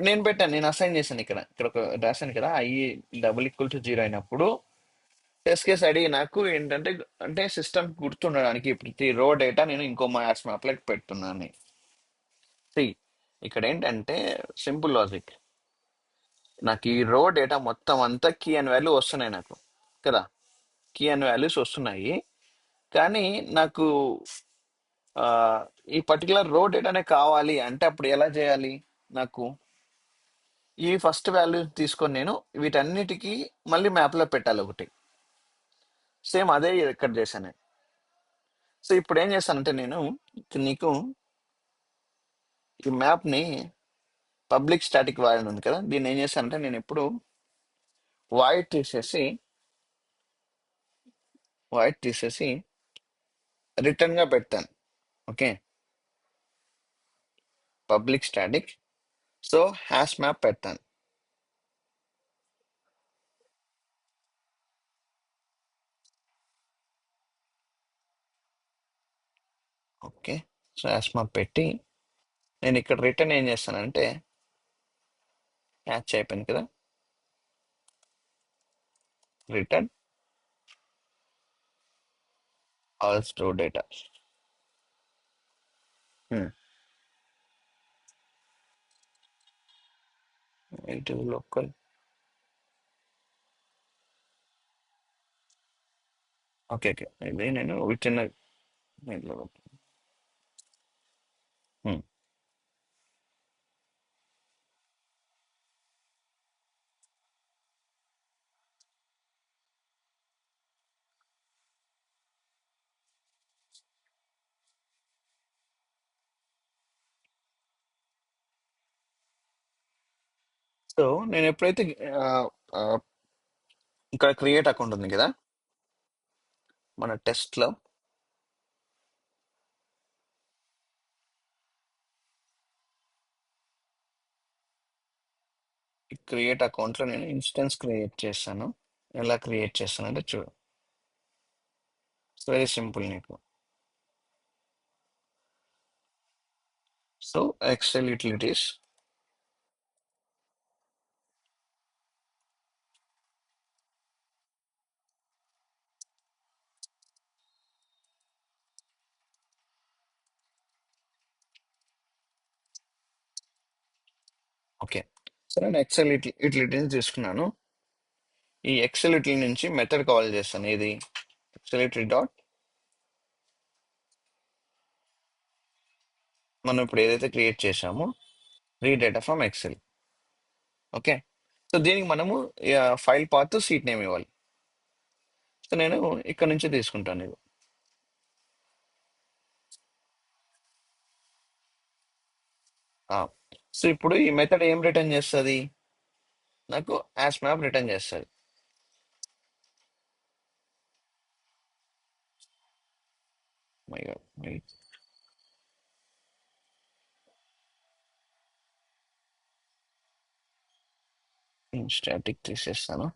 నేను పెట్టాను, నేను అసైన్ చేశాను. ఇక్కడ ఒక రాశాను కదా, I=0 అయినప్పుడు టెస్ట్ కేస్ ఐడి నాకు ఏంటంటే, అంటే సిస్టమ్ గుర్తుండడానికి ప్రతి రో డేటా నేను ఇంకో మా యాస్ మ్యాప్ లకి పెడుతున్నాను. See, ఇక్కడ ఏంటంటే సింపుల్ లాజిక్. నాకు ఈ రో డేటా మొత్తం అంతా కీ అండ్ వాల్యూ వస్తున్నాయి నాకు కదా, కీ అండ్ వాల్యూస్ వస్తున్నాయి. కానీ నాకు ఆ, ఈ పర్టికులర్ రో డేటానే కావాలి అంటే అప్పుడు ఎలా చేయాలి? నాకు ఈ ఫస్ట్ వాల్యూ తీసుకొని నేను వీటన్నిటికీ మళ్ళీ మ్యాప్లో పెట్టాలి ఒకటి. సేమ్ అదే ఇక్కడ చేశాను నేను. సో ఇప్పుడు ఏం చేస్తానంటే నేను నీకు ఈ మ్యాప్ని పబ్లిక్ స్టాటిక్ వాయిడ్ ఉంది కదా, దీన్ని ఏం చేస్తానంటే నేను ఎప్పుడు వాయిడ్ తీసేసి వాయిడ్ తీసేసి రిటర్న్ గా పెడతాను. Okay, public static, so hash map పెడతాను. ఓకే, సో హ్యాష్ మ్యాప్ పెట్టి నేను ఇక్కడ రిటర్న్ ఏం చేస్తానంటే, హ్యాచ్ అయిపోయింది కదా, written all store data. Local. Okay okay, ఇది నేను విత్ ఇన్. సో నేను ఎప్పుడైతే ఆ, ఆ, ఇక్కడ క్రియేట్ అకౌంట్ ఉంది కదా మన టెస్ట్ లో, క్రియేట్ అకౌంట్ లో నేను ఇన్స్టెన్స్ క్రియేట్ చేస్తాను. ఎలా క్రియేట్ చేస్తానంటే చూడు, వెరీ సింపుల్ నీకు. So Excel utilities, okay. So నేను ఎక్సెల్ యూటిలిటీని తీసుకున్నాను. ఈ ఎక్సెల్ యూటిలిటీ నుంచి మెథడ్ కాల్ చేస్తాను. ఏది ఎక్సెల్ యూటిలిటీ డాట్ మనం ఇప్పుడు ఏదైతే క్రియేట్ చేసామో read data from Excel. Okay. So దీనికి మనము ఫైల్ పాత్ సీట్ నేమ్ ఇవ్వాలి. సో నేను ఇక్కడ నుంచి తీసుకుంటాను ఇది. ఆ. సో ఇప్పుడు ఈ మెథడ్ ఏం రిటర్న్ చేస్తుంది? నాకు యాస్ మ్యాప్ రిటర్న్ చేస్తుంది. మై గాడ్, స్టాటిక్ తీసేస్తాను.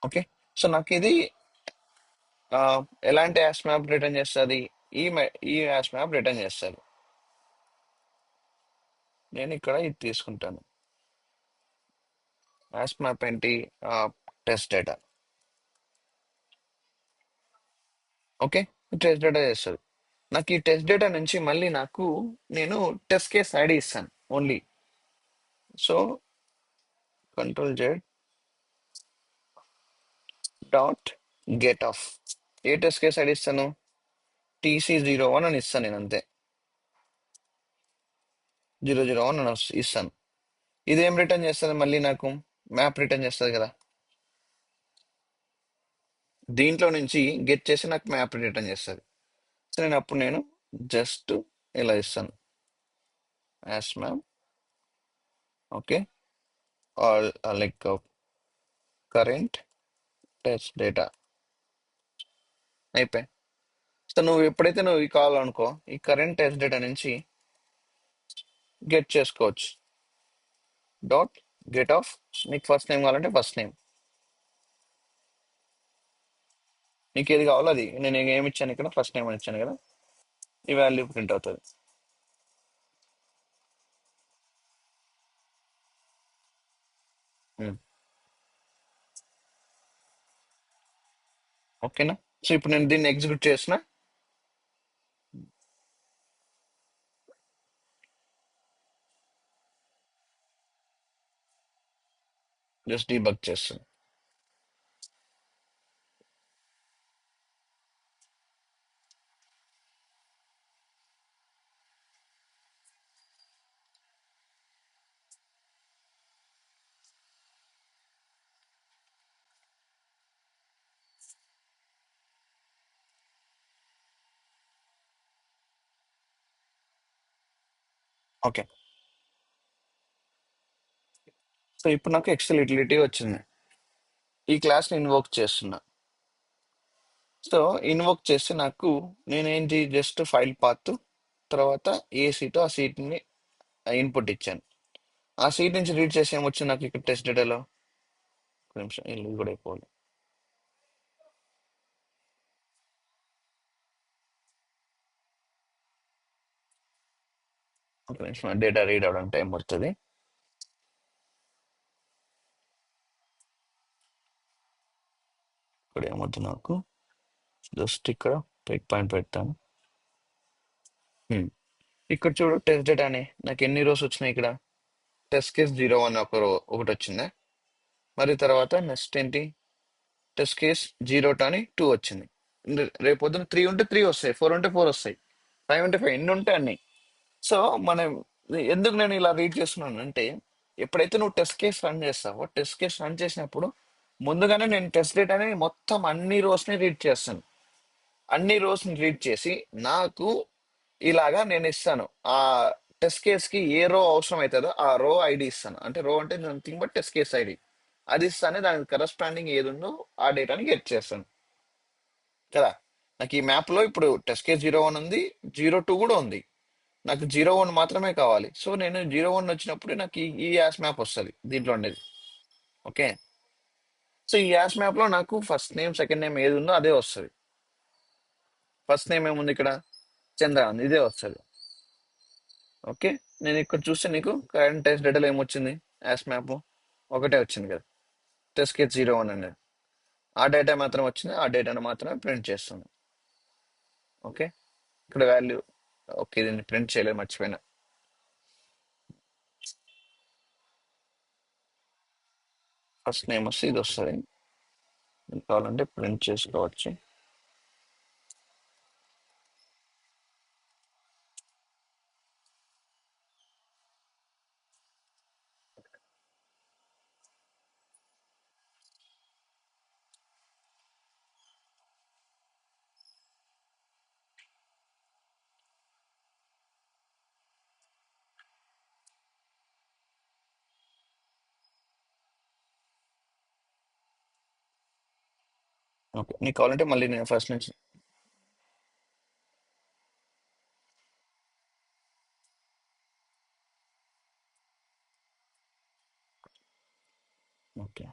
ఓకే. సో నాకు ఇది ఆ, ఎలాంటి యాస్ మ్యాప్ రిటర్న్ చేస్తుంది? ఈ యాస్ మ్యాప్ రిటర్న్ చేస్తుంది. నేను ఇక్కడ ఇది తీసుకుంటాను. యాస్ మ్యాప్ ఏంటి? Test data. Okay. Test data చేస్తుంది. నాకు ఈ టెస్ట్ డేటా నుంచి మళ్ళీ నేను టెస్ట్ కేస్ ఐడి ఇస్తాను only. So control Z dot get of. A test case ID ఇస్తాను? TC01 అని ఇస్తాను నేను, అంతే. 001 అని ఇస్తాను. ఇదేం రిటర్న్ చేస్తుంది? మళ్ళీ నాకు మ్యాప్ రిటర్న్ చేస్తుంది కదా. దీంట్లో నుంచి గెట్ చేసి నాకు మ్యాప్ రిటర్న్ చేస్తుంది. సో నేను జస్ట్ ఇలా ఇస్తాను, as map. Okay. All like current test data అయిపోయి. సో నువ్వు ఈ కావాలనుకో, ఈ కరెంట్ టెస్ట్ డేటా నుంచి గెట్ చేసుకోవచ్చు. Dot get of. నీకు ఫస్ట్ నేమ్ కావాలంటే ఫస్ట్ నేమ్, నీకు ఏది కావాలో అది. నేను ఏమి ఇచ్చాను ఇక్కడ? ఫస్ట్ నేమ్ అని ఇచ్చాను కదా. ఈ వాల్యూ ప్రింట్ అవుతుంది. ఉమ్. ఓకేనా? సో ఇప్పుడు నేను దీన్ని ఎగ్జిక్యూట్ చేసిన, జస్ట్ డీబగ్ చేస్తాను. ఓకే. సో ఇప్పుడు నాకు ఎక్సెల్ యూటిలిటీ వచ్చింది. ఈ క్లాస్ని ఇన్వోక్ చేస్తున్నా. సో ఇన్వోక్ చేస్తే నేనేంటి, జస్ట్ ఫైల్ పాత్ తర్వాత ఏ సీటో ఆ సీట్ని ఇన్పుట్ ఇచ్చాను. ఆ సీట్ నుంచి రీడ్ చేసి ఏమొచ్చింది నాకు ఇక్కడ టెస్ట్ డేటాలో? ఒక నిమిషం, ఇల్లు కూడా అయిపోవాలి. ఒక నిమిషం, డేటా రీడ్ అవడానికి టైం పడుతుంది. ఇక్కడ ఏమొద్దు నాకు, జస్ట్ ఇక్కడ బ్రేక్ పాయింట్ పెడతాను. Hmm. ఇక్కడ చూడు, టెస్ట్ డేటా అని నాకు ఎన్ని రోస్ వచ్చినాయి ఇక్కడ? టెస్ట్ కేస్ 01 ఒకటి వచ్చిందా? మరి తర్వాత నెక్స్ట్ ఏంటి? టెస్ట్ కేస్ 02 అని 2 వచ్చింది. రేపు పొద్దున 3 ఉంటే 3 వస్తాయి, 4 ఉంటే 4 వస్తాయి, 5 ఉంటే 5, ఎన్ని ఉంటే అన్ని. సో మనం ఎందుకు నేను ఇలా రీడ్ చేస్తున్నాను అంటే, ఎప్పుడైతే నువ్వు టెస్ట్ కేస్ రన్ చేస్తావో, టెస్ట్ కేస్ రన్ చేసినప్పుడు ముందుగానే నేను టెస్ట్ డేటాని మొత్తం అన్ని రోస్ని రీడ్ చేస్తాను. అన్ని రోస్ని రీడ్ చేసి నాకు ఇలాగా నేను ఇస్తాను. ఆ టెస్ట్ కేస్ కి ఏ రో అవసరం అవుతుందో ఆ రో ఐడి ఇస్తాను. అంటే రో అంటే nothing but test case ID. అది ఇస్తానే దానికి కరస్పాండింగ్ ఏది ఉందో ఆ డేటాని గెట్ చేస్తాను కదా. నాకు ఈ మ్యాప్ లో ఇప్పుడు టెస్ట్ కేస్ 01 ఉంది, 02 కూడా ఉంది. నాకు 01 మాత్రమే కావాలి. సో నేను 01 వచ్చినప్పుడు నాకు ఈ యాస్ మ్యాప్ వస్తుంది దీంట్లో ఉండేది. ఓకే. సో ఈ యాస్ మ్యాప్ లో నాకు ఫస్ట్ నేమ్ సెకండ్ నేమ్ ఏది ఉందో అదే వస్తుంది. ఫస్ట్ నేమ్ ఏముంది ఇక్కడ? చంద్ర ఉంది, ఇదే వస్తుంది. ఓకే. నేను ఇక్కడ చూస్తే నీకు కరెంట్ టెస్ట్ డేటాలో ఏమొచ్చింది? యాస్ మ్యాప్ ఒకటే వచ్చింది కదా, టెస్ట్ కేస్ 01 అనేది. ఆ డేటా మాత్రం వచ్చింది, ఆ డేటాను మాత్రమే ప్రింట్ చేస్తుంది. ఓకే, ఇక్కడ వాల్యూ. ఓకే, దీన్ని ప్రింట్ చేయలేదు, మర్చిపోయినా. ఫస్ట్ నేమ్ వస్తే ఇది వస్తుంది, మీకు కావాలంటే ప్రింట్ చేసుకోవచ్చు. ఓకే, నీకు కావాలంటే మళ్ళీ నేను ఫస్ట్ నుంచి. Okay,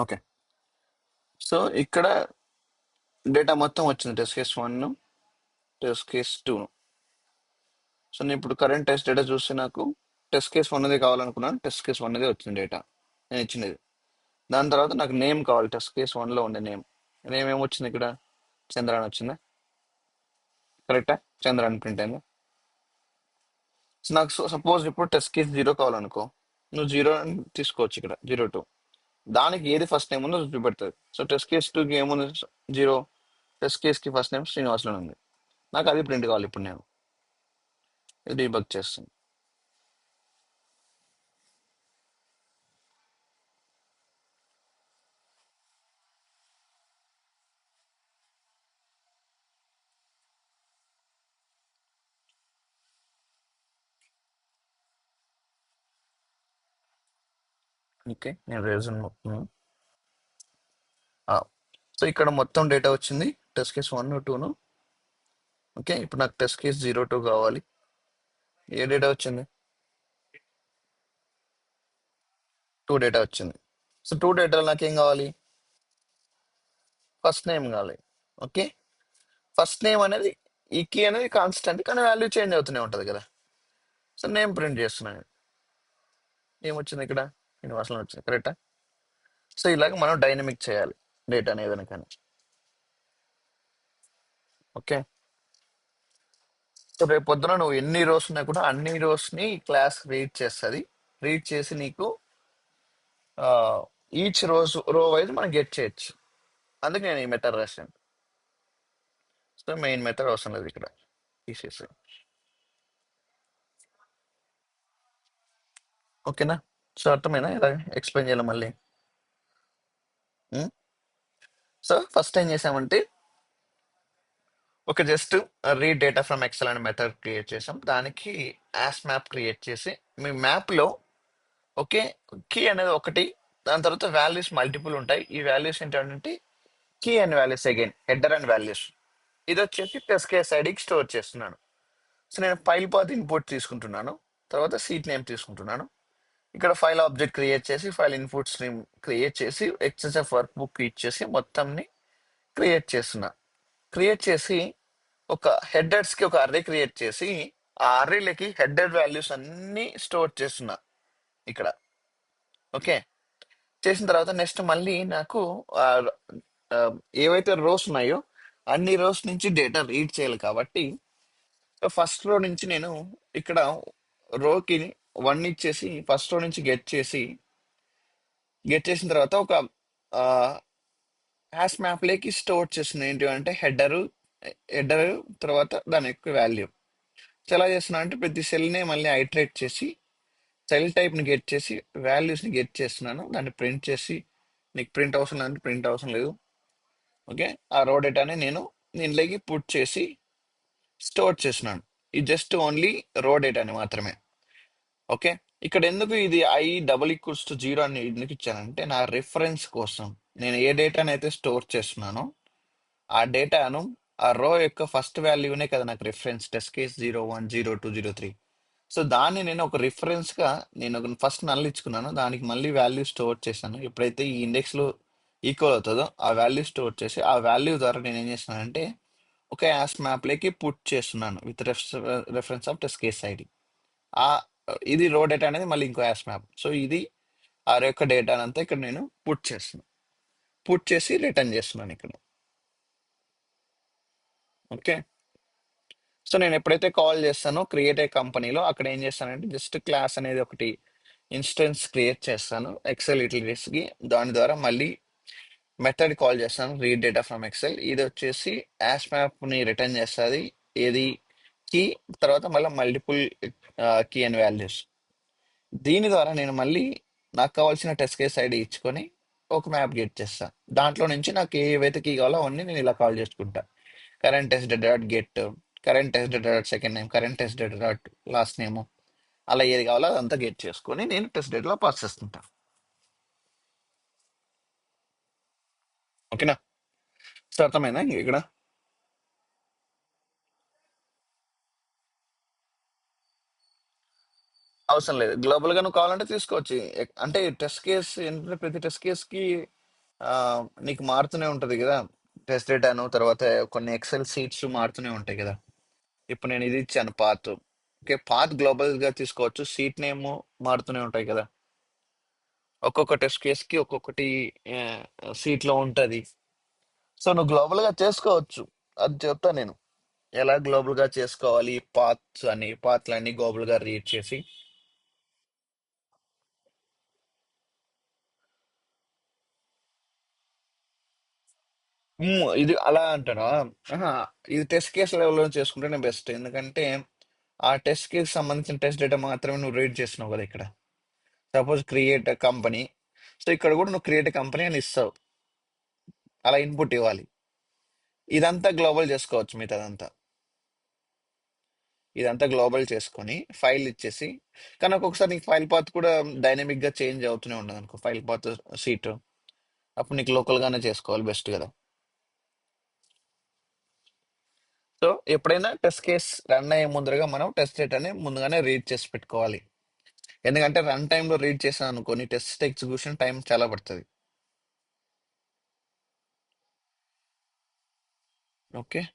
okay. సో ఇక్కడ డేటా మొత్తం వచ్చింది, test case 1, test case 2. So నేను ఇప్పుడు కరెంట్ టెస్ట్ డేటా చూస్తే నాకు టెస్ట్ కేస్ 1 కావాలనుకున్నాను, టెస్ట్ కేస్ 1 వచ్చింది డేటా నేను ఇచ్చినది. దాని తర్వాత నాకు నేమ్ కావాలి, టెస్ట్ కేస్ 1లో ఉండే నేమ్. నేమ్ ఏమొచ్చింది ఇక్కడ? చంద్ర అని వచ్చిందా? కరెక్టా? చంద్ర అని ప్రింట్ అయింది. సో నాకు సపోజ్ ఇప్పుడు టెస్ట్ కేస్ 0 కావాలనుకో, నువ్వు 0 అని తీసుకోవచ్చు, ఇక్కడ 02. దానికి ఏది ఫస్ట్ నేమ్ ఉందో చూపెడుతుంది. సో టెస్ట్ కేస్ 2కి ఏముంది? 0. టెస్ట్ కేస్కి ఫస్ట్ నేమ్ శ్రీనివాసులు ఉంది. నాకు అది ప్రింట్ కావాలి. ఇప్పుడు నేను ఇది డీబగ్ చేస్తాను. ఓకే, నేను రీజన్. సో ఇక్కడ మొత్తం డేటా వచ్చింది, టెస్ట్ కేస్ 1, 2. ఓకే, ఇప్పుడు నాకు టెస్ట్ కేస్ 02 కావాలి. ఏ డేటా వచ్చింది? 2 డేటా వచ్చింది. సో 2 డేటాలో నాకు ఏం కావాలి? ఫస్ట్ నేమ్ కావాలి. ఓకే, ఫస్ట్ నేమ్ అనేది, ఈ కీ అనేది కాన్స్టెంట్, కానీ వాల్యూ చేంజ్ అవుతూనే ఉంటుంది కదా. సో నేమ్ ప్రింట్ చేస్తున్నాను. ఏమొచ్చింది ఇక్కడ? యూనివర్సల్ వచ్చింది, కరెక్టా? సో ఇలాగ మనం డైనమిక్ చేయాలి డేటాని ఏదైనా కానీ. ఓకే, సో రేపు పొద్దున నువ్వు ఎన్ని రోస్ ఉన్నా కూడా అన్ని రోస్ని క్లాస్ రీడ్ చేస్తుంది. రీడ్ చేసి నీకు ఈచ్ రో వైజ్ మనం గెట్ చేయొచ్చు. అందుకే నేను ఈ మెథడ్ రాశాను. సో మెయిన్ మెథడ్ అవసరం లేదు ఇక్కడ, తీసేసి. ఓకేనా? సో అర్థమైనా ఇలా ఎక్స్ప్లెయిన్ చేయాలి మళ్ళీ? సో ఫస్ట్ ఏం చేసామంటే, ఒక just read data from Excel అనే మెథడ్ క్రియేట్ చేసాం. దానికి యాస్ మ్యాప్ క్రియేట్ చేసి, మీ మ్యాప్లో ఓకే కీ అనేది ఒకటి, దాని తర్వాత వాల్యూస్ మల్టిపుల్ ఉంటాయి. ఈ వాల్యూస్ ఏంటంటే key and values, again header and values. ఇది వచ్చేసి టెస్ట్ కేస్ ఐడికి స్టోర్ చేస్తున్నాను. సో నేను ఫైల్ పాత్ ఇన్పుట్ తీసుకుంటున్నాను, తర్వాత సీట్ నేమ్ తీసుకుంటున్నాను. ఇక్కడ ఫైల్ ఆబ్జెక్ట్ క్రియేట్ చేసి, ఫైల్ ఇన్పుట్ స్ట్రీమ్ క్రియేట్ చేసి, ఎక్స్ఎస్ఎఫ్ వర్క్ బుక్ ఇచ్చేసి మొత్తంని క్రియేట్ చేస్తున్నా. క్రియేట్ చేసి ఒక హెడర్స్ కి ఒక అర్రే క్రియేట్ చేసి, ఆ అర్రేలకి హెడర్ వాల్యూస్ అన్ని స్టోర్ చేస్తున్నా ఇక్కడ. ఓకే, చేసిన తర్వాత నెక్స్ట్ మళ్ళీ నాకు ఆ, ఆ, ఏవైతే రోస్ ఉన్నాయో అన్ని రోస్ నుంచి డేటా రీడ్ చేయాలి కాబట్టి, ఫస్ట్ రో నుంచి నేను ఇక్కడ రోకి 1 ఇచ్చేసి ఫస్ట్ రో నుంచి గెట్ చేసిన తర్వాత ఒక హ్యాష్ మ్యాప్ లేకి స్టోర్ చేస్తుంది. ఏంటి అంటే హెడర్ తర్వాత దాని యొక్క వాల్యూ. ఎలా చేస్తున్నా అంటే, ప్రతి సెల్ని మళ్ళీ ఐటరేట్ చేసి సెల్ టైప్ని గెట్ చేసి వాల్యూస్ని గెట్ చేస్తున్నాను. దాన్ని ప్రింట్ చేసి, నీకు ప్రింట్ అవసరం లేదంటే ప్రింట్ అవసరం లేదు. ఓకే, ఆ రో డేటాని నేను నేను లెగి పుట్ చేసి స్టోర్ చేస్తున్నాను. ఇది జస్ట్ ఓన్లీ రో డేటాని మాత్రమే. ఓకే. ఇక్కడ ఎందుకు ఇది I double equals to zero అని ఎందుకు ఇచ్చానంటే నా రిఫరెన్స్ కోసం. నేను ఏ డేటాని అయితే స్టోర్ చేస్తున్నానో ఆ డేటాను ఆ రో యొక్క ఫస్ట్ వాల్యూనే కదా నాకు రిఫరెన్స్, టెస్ట్ కేస్ 01, 02, 03. సో దాన్ని నేను ఒక రిఫరెన్స్ గా నేను ఒక ఫస్ట్ నల్ ఇచ్చుకున్నాను, దానికి మళ్ళీ వాల్యూ స్టోర్ చేశాను. ఎప్పుడైతే ఈ ఇండెక్స్ లో ఈక్వల్ అవుతుందో ఆ వాల్యూ స్టోర్ చేసి ఆ వాల్యూ ద్వారా నేను ఏం చేస్తున్నానంటే ఒక యాస్ మ్యాప్ లోకి పుట్ చేస్తున్నాను with reference of test case ID. ఆ ఇది రో డేటా అనేది మళ్ళీ ఇంకో యాస్ మ్యాప్. సో ఇది ఆ యొక్క డేటా అంతా ఇక్కడ నేను పుట్ చేస్తున్నాను. పుట్ చేసి రిటర్న్ చేస్తున్నాను ఇక్కడ. ఓకే. సో నేను ఎప్పుడైతే కాల్ చేస్తానో క్రియేట్ ఏ కంపెనీలో అక్కడ ఏం చేస్తానంటే జస్ట్ క్లాస్ అనేది ఒకటి ఇన్స్టెన్స్ క్రియేట్ చేస్తాను ఎక్సెల్ యూటిలిటీస్కి. దాని ద్వారా మళ్ళీ మెథడ్ కాల్ చేస్తాను రీడ్ డేటా ఫ్రమ్ ఎక్సెల్. ఇది వచ్చేసి యాష్ మ్యాప్ని రిటర్న్ చేస్తుంది. ఏది కీ తర్వాత మళ్ళీ మల్టిపుల్ కీ అండ్ వాల్యూస్. దీని ద్వారా నేను మళ్ళీ నాకు కావాల్సిన టెస్ట్ కేస్ ఐడి ఇచ్చుకొని ఒక మ్యాప్ గెట్ చేస్తాను. దాంట్లో నుంచి నాకు ఏవైతే కీ కావాలో అవన్నీ నేను ఇలా కాల్ చేసుకుంటా. Current test data dot get, current test data dot second name, current test data dot last name, అలా ఏది కావాలో అదంతా గెట్ చేసుకొని నేను టెస్ట్ డేటాలో పాస్ చేస్తుంటా. ఓకేనా? సో అర్థమైనా ఇక్కడ? అవసరం లేదు. గ్లోబల్ గా నువ్వు కావాలంటే తీసుకోవచ్చు. అంటే టెస్ట్ కేస్ ఏంటంటే ప్రతి టెస్ట్ కేస్ కి ఆ, నీకు మారుతూనే ఉంటది కదా టెస్ట్ డేటాను. తర్వాత కొన్ని ఎక్సెల్ సీట్స్ మారుతూనే ఉంటాయి కదా. ఇప్పుడు నేను ఇది ఇచ్చాను పాత్. ఓకే, పాత్ గ్లోబల్ గా తీసుకోవచ్చు. సీట్ నేమ్ మారుతూనే ఉంటాయి కదా. ఒక్కొక్క టెస్ట్ కేస్ కి ఒక్కొక్కటి సీట్ లో ఉంటది. సో నువ్వు గ్లోబల్ గా చేసుకోవచ్చు. అది చెప్తా నేను ఎలా గ్లోబల్ గా చేసుకోవాలి. పాత్లన్నీ గ్లోబల్ గా రీడ్ చేసి. ఇది అలా అంటారా? ఆహా, ఇది టెస్ట్ కేస్ లెవెల్లో చేసుకుంటేనే బెస్ట్. ఎందుకంటే ఆ టెస్ట్ కేస్ సంబంధించిన టెస్ట్ డేటా మాత్రమే నువ్వు రీడ్ చేస్తున్నావు కదా ఇక్కడ. Suppose create company. సో ఇక్కడ కూడా నువ్వు క్రియేట్ కంపెనీ అని ఇస్తావు, అలా ఇన్పుట్ ఇవ్వాలి. ఇదంతా గ్లోబల్ చేసుకోవచ్చు. ఇదంతా గ్లోబల్ చేసుకొని ఫైల్ ఇచ్చేసి. కానీ ఒక్కొక్కసారి నీకు ఫైల్ పాత్ కూడా డైనమిక్ గా చేంజ్ అవుతూనే ఉండదు అనుకో ఫైల్ పాత్ సీట్. అప్పుడు నీకు లోకల్ గానే చేసుకోవాలి బెస్ట్ కదా. సో ఎప్పుడైనా టెస్ట్ కేస్ రన్ అయ్యే ముందరగా మనం టెస్ట్ డేటాని ముందుగానే రీడ్ చేసి పెట్టుకోవాలి. ఎందుకంటే రన్ టైంలో రీడ్ చేసాను అనుకోని టెస్ట్ ఎగ్జిక్యూషన్ టైం చాలా పడుతుంది. ఓకే.